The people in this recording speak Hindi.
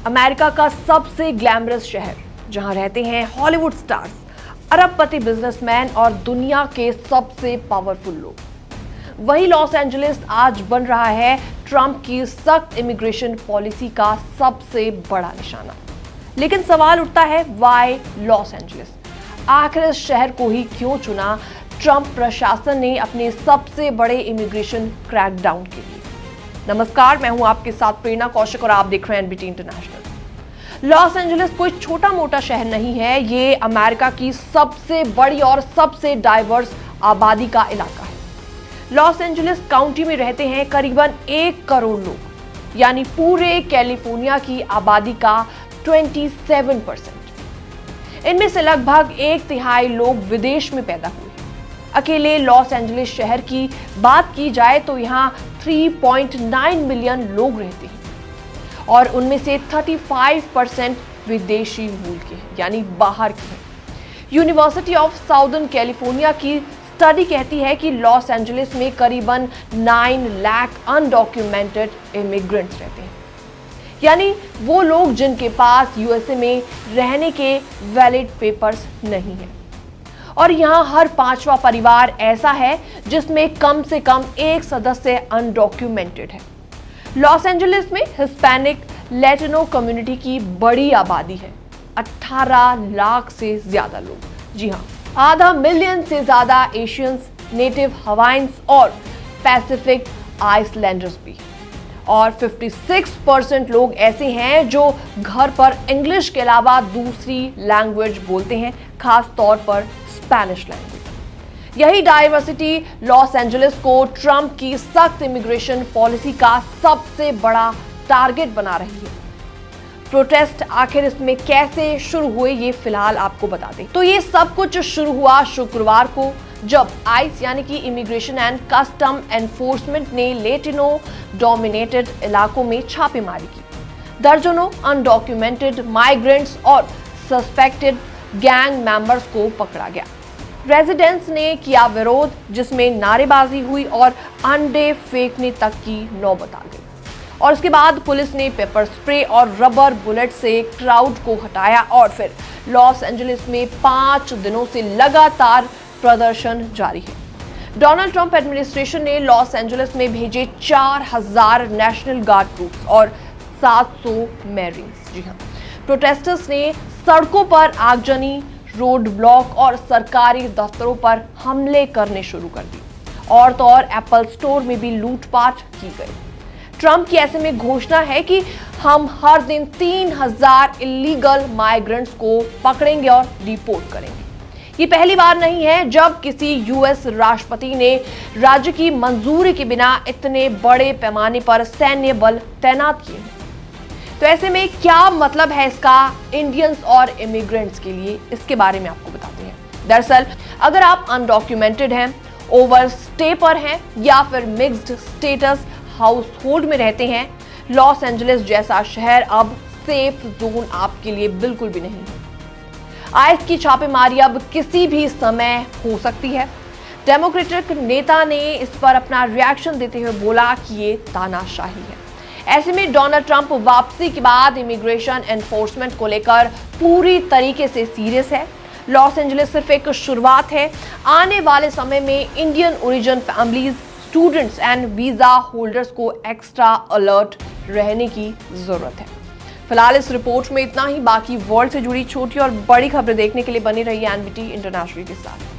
अमेरिका का सबसे ग्लैमरस शहर, जहां रहते हैं हॉलीवुड स्टार्स, अरबपति बिजनेसमैन और दुनिया के सबसे पावरफुल लोग। वही लॉस एंजलिस आज बन रहा है ट्रंप की सख्त इमिग्रेशन पॉलिसी का सबसे बड़ा निशाना। लेकिन सवाल उठता है, व्हाई लॉस एंजलिस? आखिर इस शहर को ही क्यों चुना ट्रंप प्रशासन ने अपने सबसे बड़े इमिग्रेशन क्रैकडाउन के लिए? नमस्कार, मैं हूं आपके साथ प्रेरणा कौशिक और आप देख रहे हैं एनबीटी इंटरनेशनल। लॉस एंजलिस कोई छोटा मोटा शहर नहीं है, ये अमेरिका की सबसे बड़ी और सबसे डाइवर्स आबादी का इलाका है। लॉस एंजलिस काउंटी में रहते हैं करीबन 1 करोड़ लोग, यानी पूरे कैलिफोर्निया की आबादी का 27%। इनमें से लगभग 1/3 लोग विदेश में पैदा हुए। अकेले लॉस एंजलिस शहर की बात की जाए तो यहाँ 3.9 मिलियन लोग रहते हैं और उनमें से 35% विदेशी मूल के हैं, यानी बाहर के हैं। यूनिवर्सिटी ऑफ साउदर्न कैलिफोर्निया की स्टडी कहती है कि लॉस एंजलिस में करीबन 9 लाख अनडॉक्यूमेंटेड इमिग्रेंट्स रहते हैं, यानी वो लोग जिनके पास यूएसए में रहने के वैलिड पेपर्स नहीं है। और यहाँ हर 5वां परिवार ऐसा है जिसमें कम से कम एक सदस्य अनडॉक्यूमेंटेड है। लॉस एंजलिस में हिस्पैनिक लैटिनो कम्युनिटी की बड़ी आबादी है, 18 लाख से ज्यादा लोग। जी हाँ, आधा मिलियन से ज्यादा एशियंस, नेटिव हवाइंस और पैसिफिक आइसलैंडर्स भी। और 56% लोग ऐसे हैं जो घर पर इंग्लिश के अलावा दूसरी लैंग्वेज बोलते हैं, खास तौर पर स्पेनिश लैंग्वेज। यही डाइवर्सिटी लॉस एंजलिस को ट्रंप की सख्त इमिग्रेशन पॉलिसी का सबसे बड़ा टारगेट बना रही है। प्रोटेस्ट आखिर इसमें कैसे शुरू हुए, ये फिलहाल आपको बता दें। तो ये सब कुछ शुरू हुआ शुक्रवार को, जब आइस यानी कि इमिग्रेशन एंड कस्टम एनफोर्समेंट ने लेटिनो डोमिनेटेड इलाकों में छापेमारी की। दर्जनों अनडॉक्यूमेंटेड माइग्रेंट्स और सस्पेक्टेड गैंग मेंबर्स को पकड़ा गया। रेजिडेंट्स ने किया विरोध, जिसमें नारेबाजी हुई और अंडे फेंकने तक की नौबत आ गई। और उसके बाद पुलिस ने पेपर स्प्रे और रबर बुलेट से क्राउड को हटाया और फिर लॉस एंजलिस में 5 दिनों से लगातार प्रदर्शन जारी है। डोनाल्ड ट्रंप एडमिनिस्ट्रेशन ने लॉस एंजलिस में भेजे 4000 नेशनल गार्ड ट्रूप्स और 700 मैरीन्स। जी हाँ, प्रोटेस्टर्स ने सड़कों पर आगजनी, रोड ब्लॉक और सरकारी दफ्तरों पर हमले करने शुरू कर दी। और तो और एप्पल स्टोर में भी लूटपाट की गई। ट्रंप की ऐसे में घोषणा है कि हम हर दिन 3000 इलीगल माइग्रेंट्स को पकड़ेंगे और रिपोर्ट करेंगे। ये पहली बार नहीं है जब किसी यूएस राष्ट्रपति ने राज्य की मंजूरी के बिना इतने बड़े पैमाने पर सैन्य बल तैनात किए हैं। तो ऐसे में क्या मतलब है इसका इंडियंस और इमिग्रेंट्स के लिए, इसके बारे में आपको बताते हैं। दरअसल अगर आप अनडॉक्यूमेंटेड हैं, ओवरस्टे पर हैं या फिर मिक्स्ड स्टेटस हाउस होल्ड में रहते हैं, लॉस एंजलिस जैसा शहर अब सेफ जोन आपके लिए बिल्कुल भी नहीं है। आइस की छापेमारी अब किसी भी समय हो सकती है। डेमोक्रेटिक नेता ने इस पर अपना रिएक्शन देते हुए बोला कि ये तानाशाही है। ऐसे में डोनाल्ड ट्रंप वापसी के बाद इमिग्रेशन एनफोर्समेंट को लेकर पूरी तरीके से सीरियस है। लॉस एंजलिस सिर्फ एक शुरुआत है। आने वाले समय में Indian origin families, students and visa holders को एक्स्ट्रा अलर्ट रहने की जरूरत है। फिलहाल इस रिपोर्ट में इतना ही। बाकी वर्ल्ड से जुड़ी छोटी और बड़ी खबरें देखने के लिए बनी रहिए एनबीटी इंटरनेशनल के साथ।